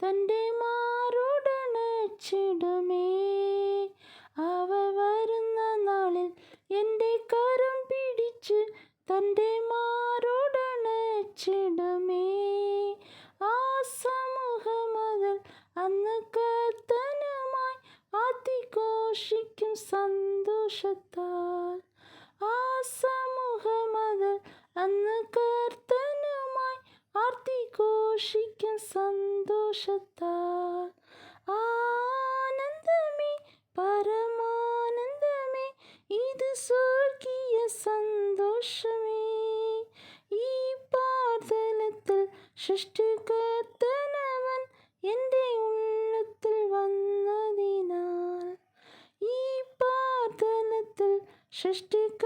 തൻ്റെ മാറോടണച്ചിടുമേ. അവൻ വരുന്ന നാളിൽ എൻ്റെ കരം പിടിച്ച് തൻ്റെ മാറോടണച്ചിടുമേ. ആ സമൂഹമതിൽ അന്ന് കർത്തനുമായി ആർത്തിഘോഷിക്കും സന്തോഷത്താൽ. ആ സമൂഹമതിൽ അന്ന് കർത്തനുമായി ആർത്തിഘോഷിക്കും സന്തോഷത്താൽ. ആനന്ദമേ, പരമാനന്ദമേ, ഇത് സ്വർഗീയ സന്തോഷമേ. ഈ പാർതലത്തിൽ സൃഷ്ടികർത്താവൻ എൻ്റെ ഉള്ളത്തിൽ വന്നതിനാൽ. ഈ പാർതലത്തിൽ സൃഷ്ടിക